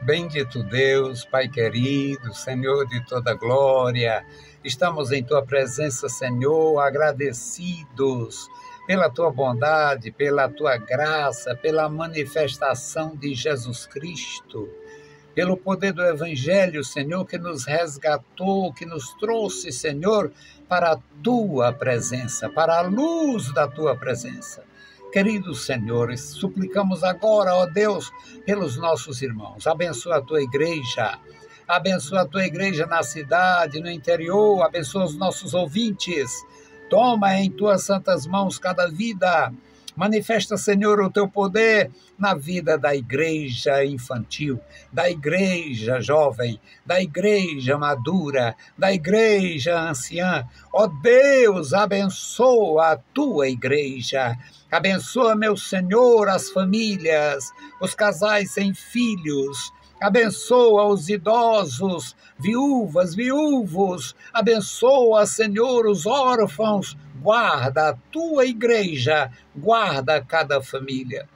Bendito Deus, Pai querido, Senhor de toda glória, estamos em Tua presença, Senhor, agradecidos pela Tua bondade, pela Tua graça, pela manifestação de Jesus Cristo, pelo poder do Evangelho, Senhor, que nos resgatou, que nos trouxe, Senhor, para a Tua presença, para a luz da Tua presença. Queridos senhores, suplicamos agora, ó Deus, pelos nossos irmãos. Abençoa a Tua igreja na cidade, no interior, abençoa os nossos ouvintes. Toma em Tuas santas mãos cada vida. Manifesta, Senhor, o Teu poder na vida da igreja infantil, da igreja jovem, da igreja madura, da igreja anciã. Ó Deus, abençoa a Tua igreja. Abençoa, meu Senhor, as famílias, os casais sem filhos. Abençoa os idosos, viúvas, viúvos. Abençoa, Senhor, os órfãos. Guarda a Tua igreja, guarda cada família.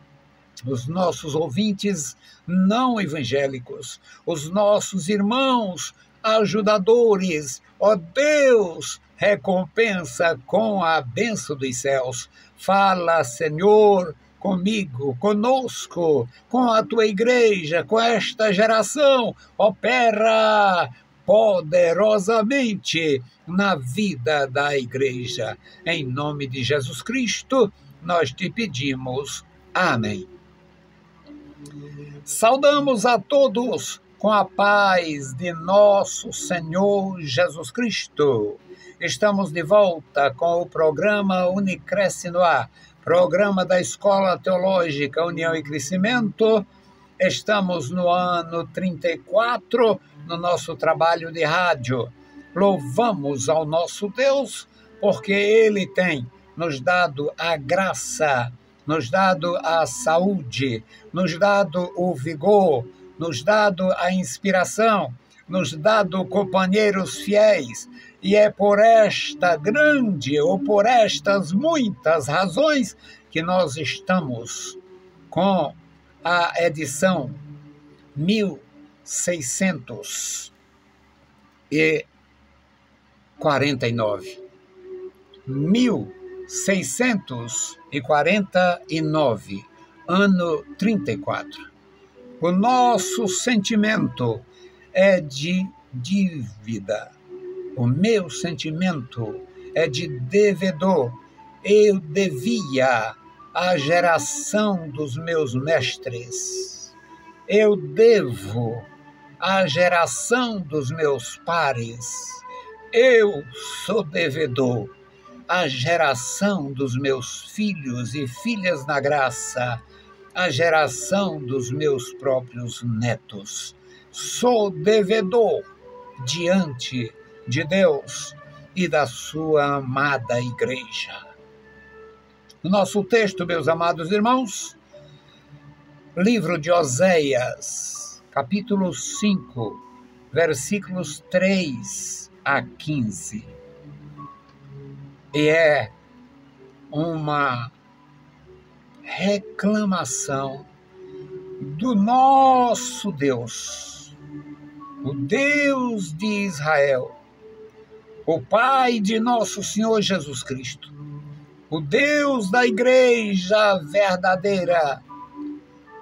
Os nossos ouvintes não evangélicos, os nossos irmãos ajudadores, ó Deus, recompensa com a bênção dos céus. Fala, Senhor, comigo, conosco, com a Tua igreja, com esta geração. Opera poderosamente na vida da igreja. Em nome de Jesus Cristo, nós te pedimos. Amém. Saudamos a todos com a paz de nosso Senhor Jesus Cristo. Estamos de volta com o programa Unicresce no Ar, programa da Escola Teológica União e Crescimento. Estamos no ano 34, no nosso trabalho de rádio. Louvamos ao nosso Deus, porque Ele tem nos dado a graça, nos dado a saúde, nos dado o vigor, nos dado a inspiração, nos dado companheiros fiéis. E é por esta grande ou por estas muitas razões que nós estamos com a edição 1649. 1649, ano 34. O nosso sentimento é de dívida. O meu sentimento é de devedor. Eu devia à geração dos meus mestres. Eu devo à geração dos meus pares. Eu sou devedor à geração dos meus filhos e filhas na graça, à geração dos meus próprios netos. Sou devedor diante de Deus e da sua amada igreja. No nosso texto, meus amados irmãos, livro de Oséias, capítulo 5, versículos 3 a 15. E é uma reclamação do nosso Deus, o Deus de Israel, o Pai de nosso Senhor Jesus Cristo, o Deus da igreja verdadeira,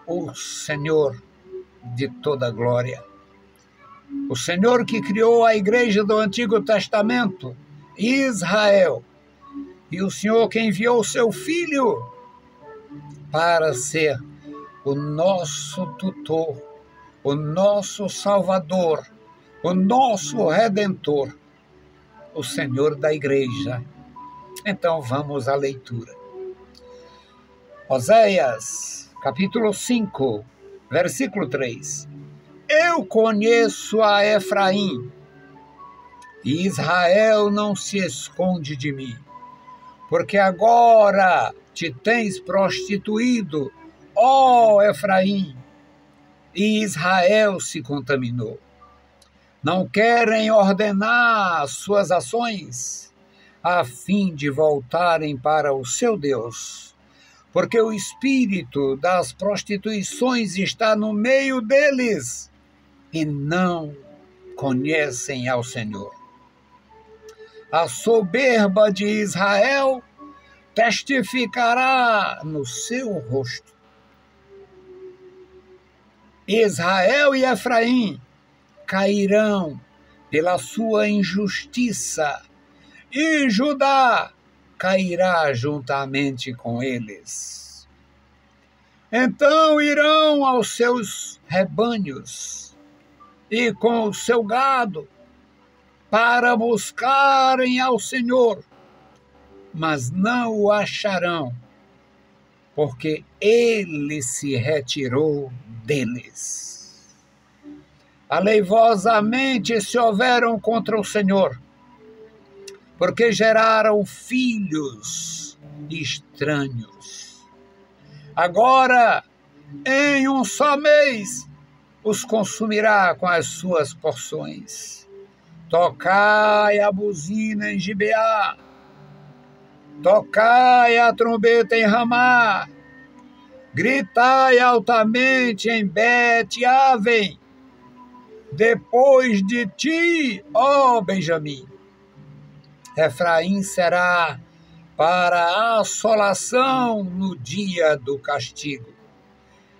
o Senhor de toda glória. O Senhor que criou a igreja do Antigo Testamento, Israel, e o Senhor que enviou o seu Filho para ser o nosso tutor, o nosso Salvador, o nosso Redentor, o Senhor da igreja. Então vamos à leitura. Oséias, capítulo 5, versículo 3. Eu conheço a Efraim, e Israel não se esconde de mim, porque agora te tens prostituído, ó Efraim, e Israel se contaminou. Não querem ordenar suas ações, a fim de voltarem para o seu Deus, porque o espírito das prostituições está no meio deles, e não conhecem ao Senhor. A soberba de Israel testificará no seu rosto. Israel e Efraim cairão pela sua injustiça, e Judá cairá juntamente com eles. Então irão aos seus rebanhos e com o seu gado para buscarem ao Senhor, mas não o acharão, porque ele se retirou deles. Aleivosamente se houveram contra o Senhor, porque geraram filhos estranhos. Agora, em um só mês, os consumirá com as suas porções. Tocai a buzina em Gibeá, tocai a trombeta em Ramá, gritai altamente em Bet-Aven, depois de ti, ó Benjamim. Efraim será para a assolação no dia do castigo.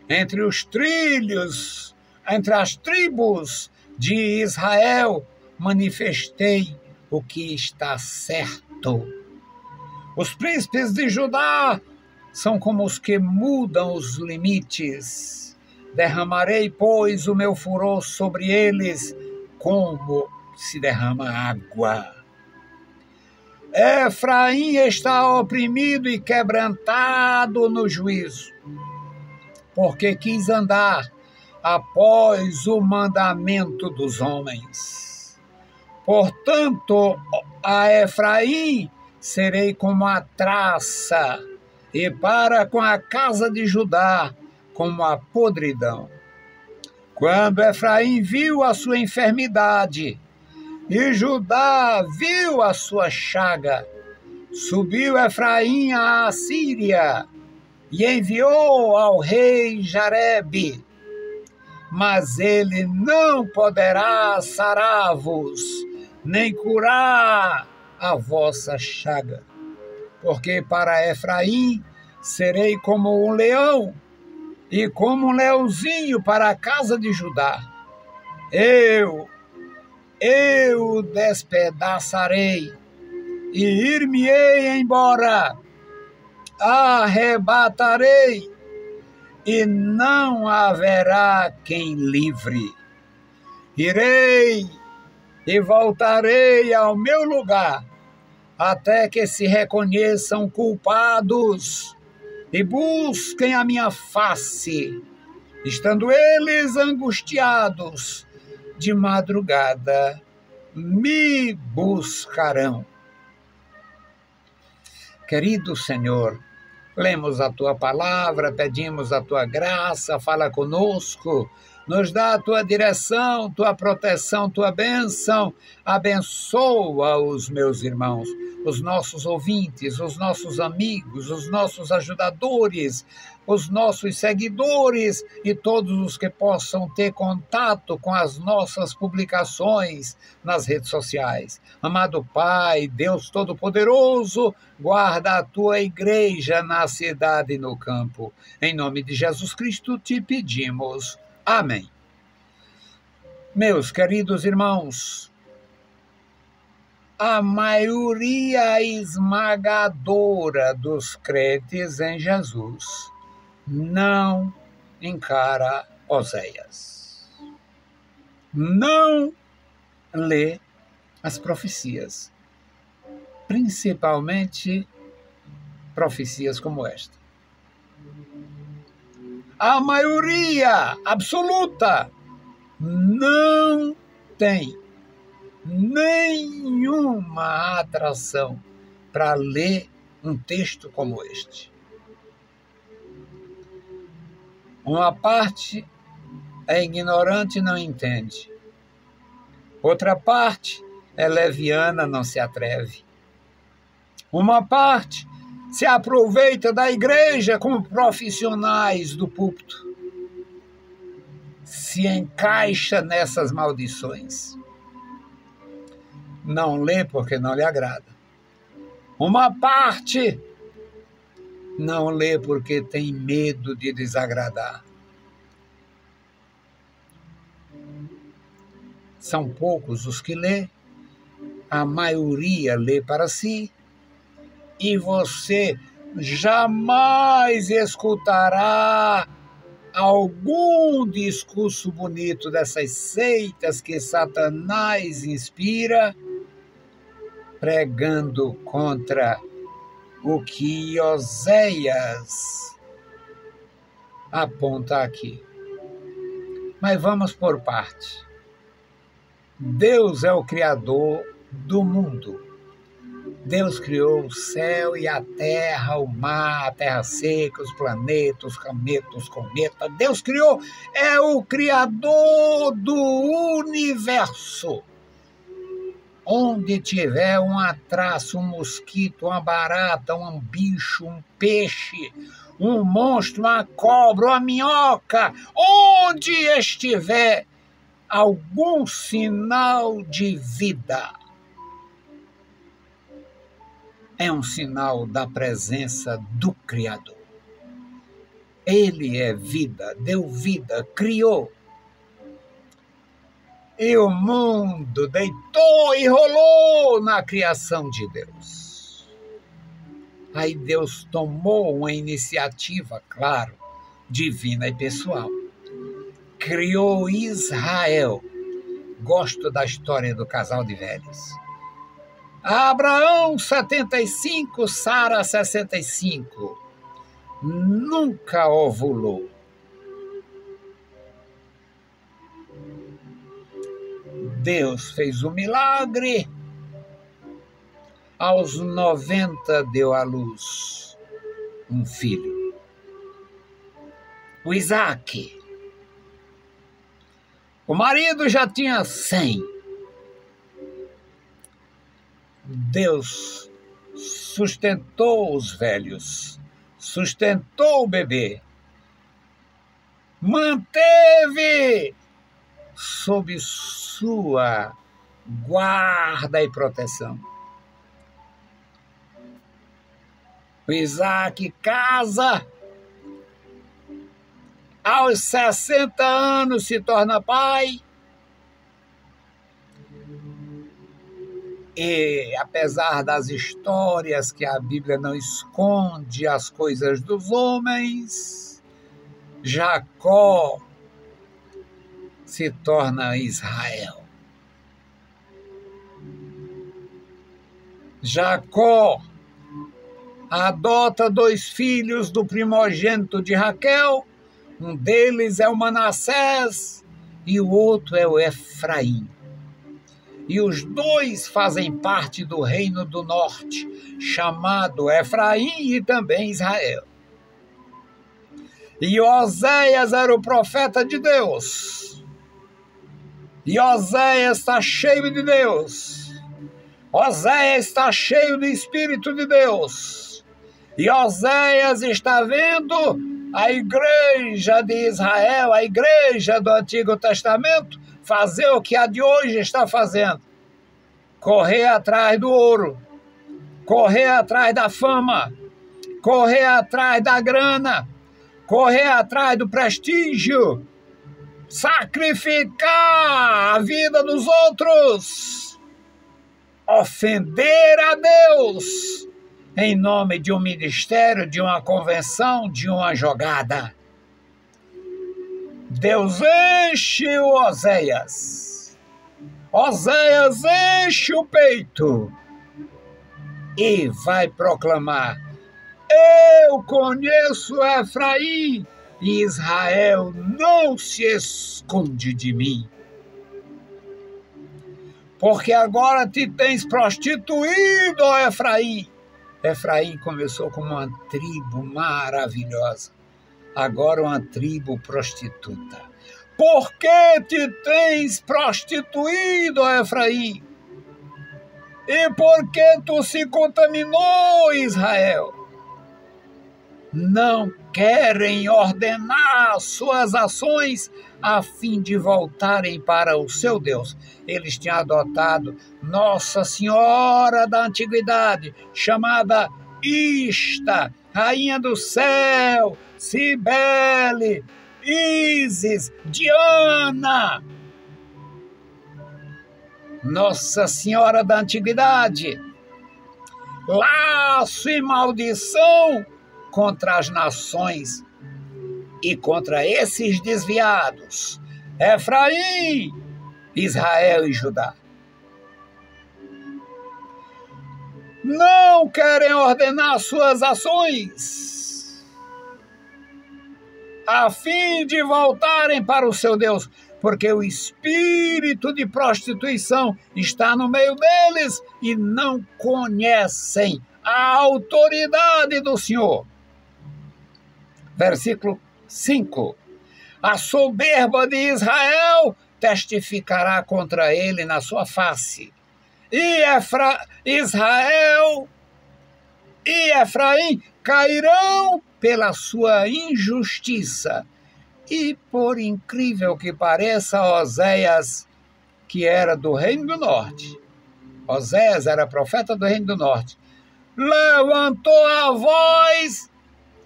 Entre as tribos de Israel, manifestei o que está certo. Os príncipes de Judá são como os que mudam os limites. Derramarei, pois, o meu furor sobre eles, como se derrama água. Efraim está oprimido e quebrantado no juízo, porque quis andar após o mandamento dos homens. Portanto, a Efraim serei como a traça, e para com a casa de Judá como a podridão. Quando Efraim viu a sua enfermidade, e Judá viu a sua chaga, subiu Efraim à Assíria e enviou ao rei Jarebe, mas ele não poderá sarar-vos, nem curar a vossa chaga, porque para Efraim serei como um leão, e como um leãozinho para a casa de Judá. Eu o despedaçarei e ir-me-ei embora, arrebatarei e não haverá quem livre. Irei e voltarei ao meu lugar, até que se reconheçam culpados e busquem a minha face, estando eles angustiados, de madrugada me buscarão. Querido Senhor, lemos a Tua palavra, pedimos a Tua graça, fala conosco, nos dá a Tua direção, Tua proteção, Tua bênção, abençoa os meus irmãos, os nossos ouvintes, os nossos amigos, os nossos ajudadores, os nossos seguidores e todos os que possam ter contato com as nossas publicações nas redes sociais. Amado Pai, Deus Todo-Poderoso, guarda a Tua igreja na cidade e no campo. Em nome de Jesus Cristo te pedimos. Amém. Meus queridos irmãos, a maioria esmagadora dos crentes em Jesus não encara Oséias. Não lê as profecias, principalmente profecias como esta. A maioria absoluta não tem nenhuma atração para ler um texto como este. Uma parte é ignorante e não entende. Outra parte é leviana, não se atreve. Uma parte se aproveita da igreja como profissionais do púlpito. se encaixa nessas maldições. Não lê porque não lhe agrada. Uma parte não lê porque tem medo de desagradar. São poucos os que lê, a maioria lê para si, e você jamais escutará algum discurso bonito dessas seitas que Satanás inspira, pregando contra o que Oséias aponta aqui. Mas vamos por parte. Deus é o Criador do mundo. Deus criou o céu e a terra seca, os planetas, os cometas. Deus criou, é o Criador do universo. Onde tiver uma traça, um mosquito, uma barata, um bicho, um peixe, um monstro, uma cobra, uma minhoca, onde estiver algum sinal de vida, é um sinal da presença do Criador. Ele é vida, deu vida, criou. E o mundo deitou e rolou na criação de Deus. Aí Deus tomou uma iniciativa, claro, divina e pessoal. Criou Israel. Gosto da história do casal de velhos. Abraão, 75, Sara, 65. Nunca ovulou. Deus fez um milagre. Aos 90 deu à luz um filho, o Isaac. O marido já tinha 100. Deus sustentou os velhos, sustentou o bebê, manteve sob sua guarda e proteção. O Isaac casa, aos 60 anos se torna pai, e apesar das histórias que a Bíblia não esconde as coisas dos homens, Jacó se torna Israel. Jacó adota 2 filhos do primogênito de Raquel, um deles é o Manassés e o outro é o Efraim. E os 2 fazem parte do reino do norte, chamado Efraim e também Israel. E Oséias era o profeta de Deus. E Oséias está cheio de Deus. Oséias está cheio do Espírito de Deus. E Oséias está vendo a igreja de Israel, a igreja do Antigo Testamento, fazer o que a de hoje está fazendo. Correr atrás do ouro, correr atrás da fama, correr atrás da grana, correr atrás do prestígio, sacrificar a vida dos outros, ofender a Deus em nome de um ministério, de uma convenção, de uma jogada. Deus enche o Oséias. Oséias enche o peito e vai proclamar: eu conheço Efraim e Israel não se esconde de mim. Porque agora te tens prostituído, ó Efraim. Efraim começou como uma tribo maravilhosa. Agora uma tribo prostituta. Por que te tens prostituído, ó Efraim? E por que tu se contaminou, Israel? Não querem ordenar suas ações a fim de voltarem para o seu Deus. Eles tinham adotado Nossa Senhora da Antiguidade, chamada Ista, Rainha do Céu, Cibele, Ísis, Diana. Nossa Senhora da Antiguidade, laço e maldição contra as nações e contra esses desviados, Efraim, Israel e Judá. Não querem ordenar suas ações, a fim de voltarem para o seu Deus, porque o espírito de prostituição está no meio deles e não conhecem a autoridade do Senhor. Versículo 5. A soberba de Israel testificará contra ele na sua face, e Israel e Efraim cairão pela sua injustiça. E, por incrível que pareça, Oséias, que era do Reino do Norte, Oséias era profeta do Reino do Norte, levantou a voz,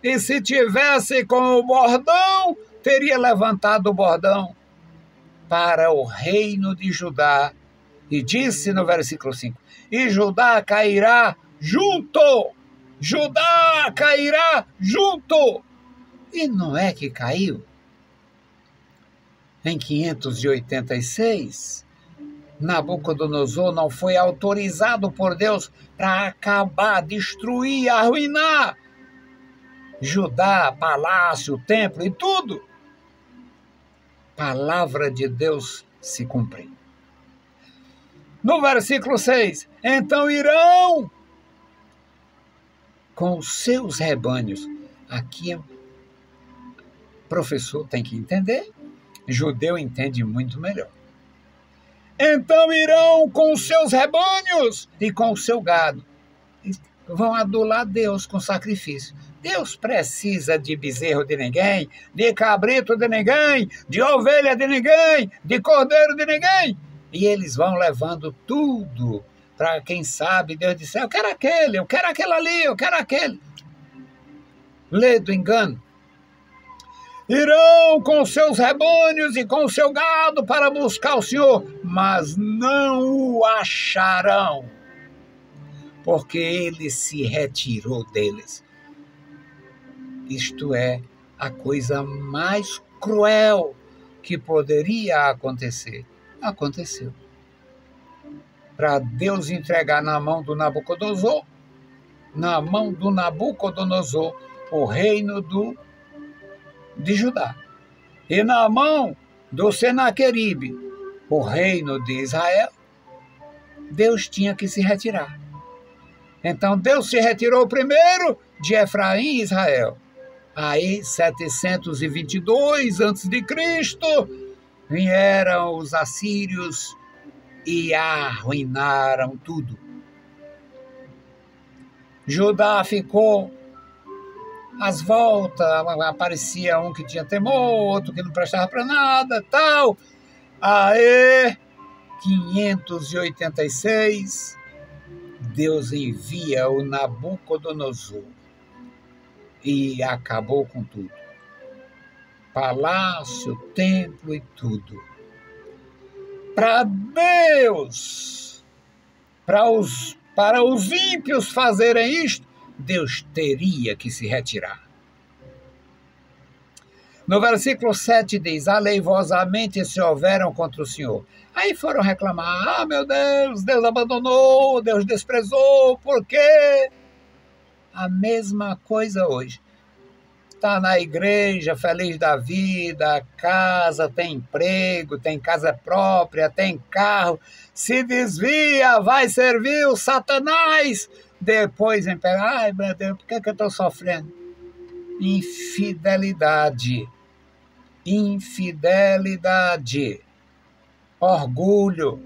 e se tivesse com o bordão, teria levantado o bordão para o reino de Judá, e disse no versículo 5, e Judá cairá junto, Judá cairá junto. E não é que caiu? Em 586, Nabucodonosor não foi autorizado por Deus para acabar, destruir, arruinar Judá, palácio, templo e tudo. Palavra de Deus se cumpre. No versículo 6, então irão com os seus rebanhos. Aqui, professor tem que entender, judeu entende muito melhor. Então irão com os seus rebanhos e com o seu gado. Vão adular Deus com sacrifício. Deus precisa de bezerro de ninguém, de cabrito de ninguém, de ovelha de ninguém, de cordeiro de ninguém. E eles vão levando tudo para quem sabe. Deus disse, eu quero aquele ali, eu quero aquele. Lê do engano. Irão com seus rebanhos e com o seu gado para buscar o Senhor, mas não o acharão, porque ele se retirou deles. Isto é a coisa mais cruel que poderia acontecer. Aconteceu. Para Deus entregar na mão do Nabucodonosor, o reino de Judá, e na mão do Senaqueribe, o reino de Israel, Deus tinha que se retirar. Então Deus se retirou primeiro de Efraim e Israel. Aí, 722 a.C., vieram os assírios e arruinaram tudo. Judá ficou às voltas, aparecia um que tinha temor, outro que não prestava para nada, tal. Aí, 586, Deus envia o Nabucodonosor e acabou com tudo. Palácio, templo e tudo. Para Deus, para os ímpios fazerem isto, Deus teria que se retirar. No versículo 7 diz, aleivosamente se houveram contra o Senhor. Aí foram reclamar, meu Deus, Deus abandonou, Deus desprezou, por quê? A mesma coisa hoje. Está na igreja, feliz da vida, casa, tem emprego, tem casa própria, tem carro, se desvia, vai servir o Satanás, depois vem pegar, ai meu Deus, por que eu estou sofrendo? Infidelidade, orgulho,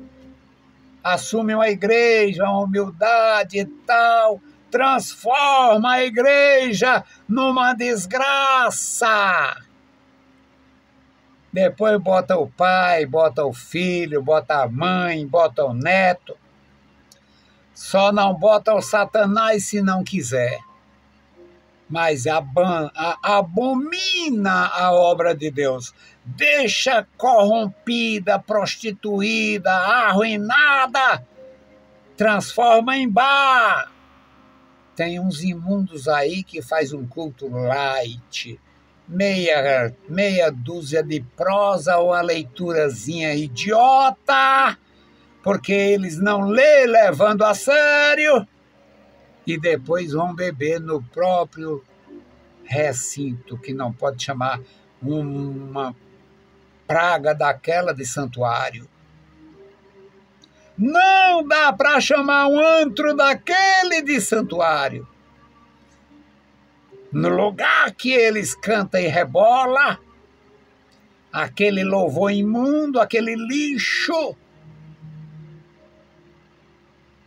assume uma igreja, uma humildade e tal, transforma a igreja numa desgraça. depois bota o pai, bota o filho, bota a mãe, bota o neto. Só não bota o Satanás se não quiser. Mas abomina a obra de Deus. Deixa corrompida, prostituída, arruinada, transforma em bar. Tem uns imundos aí que faz um culto light, meia dúzia de prosa ou uma leiturazinha idiota, porque eles não lê levando a sério, e depois vão beber no próprio recinto, que não pode chamar uma praga daquela de santuário. Não dá para chamar um antro daquele de santuário. No lugar que eles cantam e rebolam, aquele louvor imundo, aquele lixo,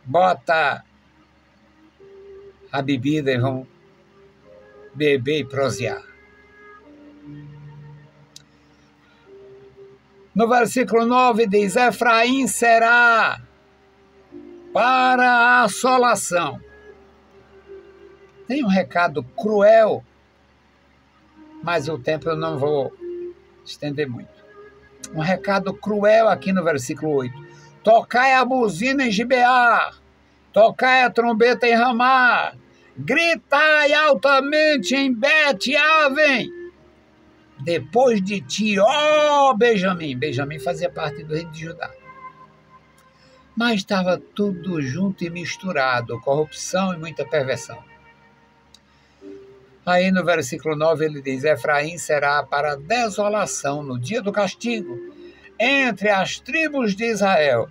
bota a bebida e vão beber e prosear. No versículo 9 diz: Efraim será para a assolação. Tem um recado cruel, mas o tempo eu não vou estender muito. Um recado cruel aqui no versículo 8. Tocai a buzina em Gibeá, tocai a trombeta em Ramá, gritai altamente em Bet-Aven. Depois de ti, ó Benjamim. Benjamim fazia parte do reino de Judá. Mas estava tudo junto e misturado, corrupção e muita perversão. Aí no versículo 9 ele diz: Efraim será para desolação no dia do castigo entre as tribos de Israel.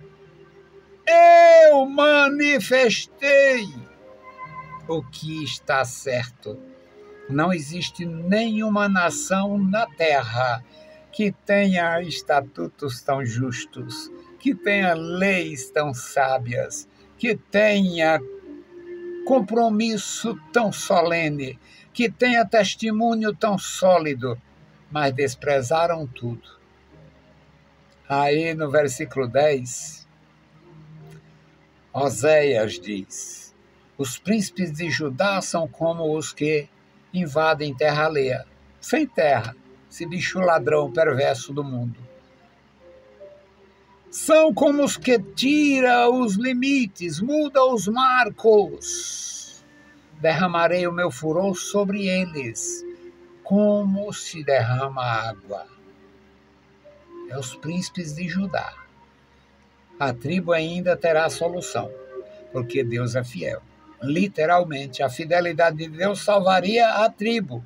Eu manifestei o que está certo. Não existe nenhuma nação na terra que tenha estatutos tão justos, que tenha leis tão sábias, que tenha compromisso tão solene, que tenha testemunho tão sólido, mas desprezaram tudo. Aí no versículo 10, Oséias diz: os príncipes de Judá são como os que invadem terra alheia, sem terra, esse bicho ladrão perverso do mundo. São como os que tira os limites, muda os marcos. Derramarei o meu furor sobre eles, como se derrama água. É os príncipes de Judá. A tribo ainda terá solução, porque Deus é fiel. Literalmente, a fidelidade de Deus salvaria a tribo,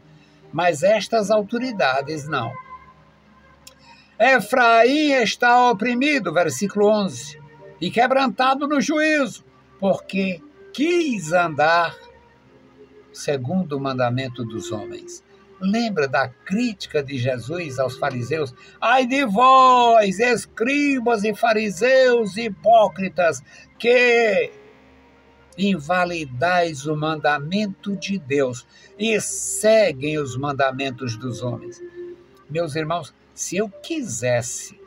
mas estas autoridades não. Efraim está oprimido, versículo 11, e quebrantado no juízo, porque quis andar segundo o mandamento dos homens. Lembra da crítica de Jesus aos fariseus? Ai de vós, escribas e fariseus hipócritas, que invalidais o mandamento de Deus e seguem os mandamentos dos homens. Meus irmãos, se eu quisesse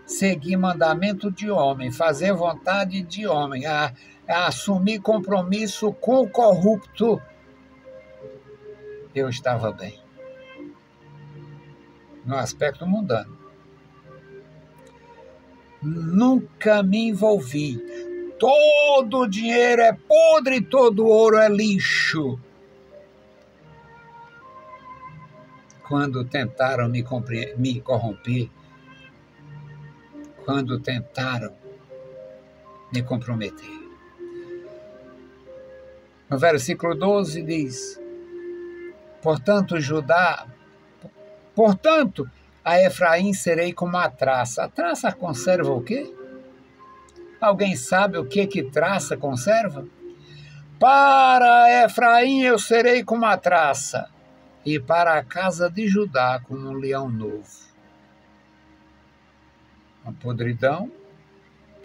seguir mandamento de homem, fazer vontade de homem, a assumir compromisso com o corrupto, eu estava bem. No aspecto mundano. Nunca me envolvi. Todo o dinheiro é podre, todo o ouro é lixo. Quando tentaram me corromper, quando tentaram me comprometer. No versículo 12 diz: Portanto, a Efraim serei como a traça. A traça conserva o quê? Alguém sabe o que traça conserva? Para Efraim eu serei como a traça, e para a casa de Judá como um leão novo. Uma podridão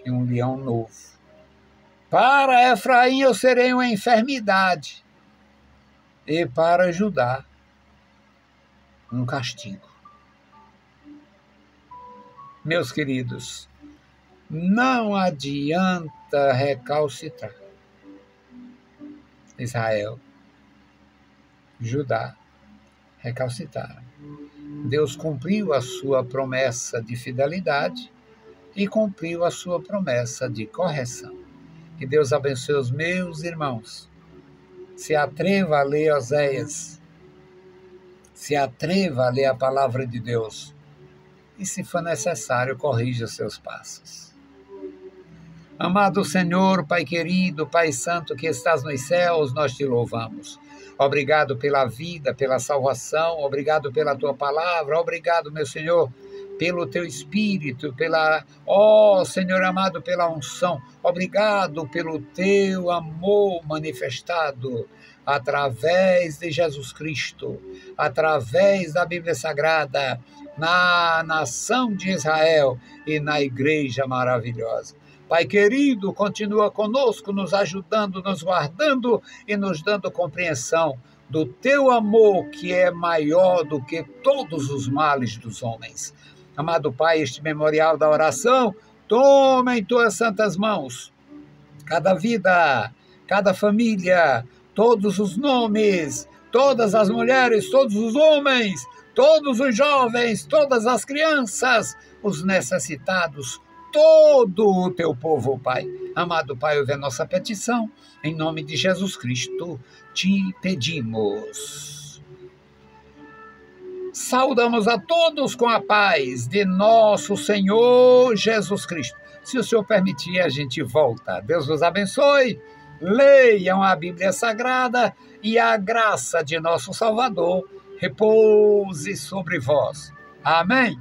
e um leão novo. Para Efraim eu serei uma enfermidade, e para Judá um castigo. Meus queridos, não adianta recalcitrar. Israel, Judá, recalcitaram. Deus cumpriu a sua promessa de fidelidade e cumpriu a sua promessa de correção. Que Deus abençoe os meus irmãos. Se atreva a ler Oséias. Se atreva a ler a palavra de Deus. E, se for necessário, corrija os seus passos. Amado Senhor, Pai querido, Pai santo que estás nos céus, nós te louvamos. Obrigado pela vida, pela salvação, obrigado pela tua palavra, obrigado, meu Senhor, pelo teu Espírito, Senhor amado, pela unção. Obrigado pelo teu amor manifestado através de Jesus Cristo, através da Bíblia Sagrada, na nação de Israel e na igreja maravilhosa. Pai querido, continua conosco, nos ajudando, nos guardando e nos dando compreensão do teu amor, que é maior do que todos os males dos homens. Amado Pai, este memorial da oração, toma em tuas santas mãos cada vida, cada família, todos os nomes, todas as mulheres, todos os homens, todos os jovens, todas as crianças, os necessitados, todo o teu povo, Pai. Amado Pai, ouve a nossa petição, em nome de Jesus Cristo, te pedimos. Saudamos a todos com a paz de nosso Senhor Jesus Cristo. Se o Senhor permitir, a gente volta. Deus nos abençoe. Leiam a Bíblia Sagrada e a graça de nosso Salvador repouse sobre vós. Amém.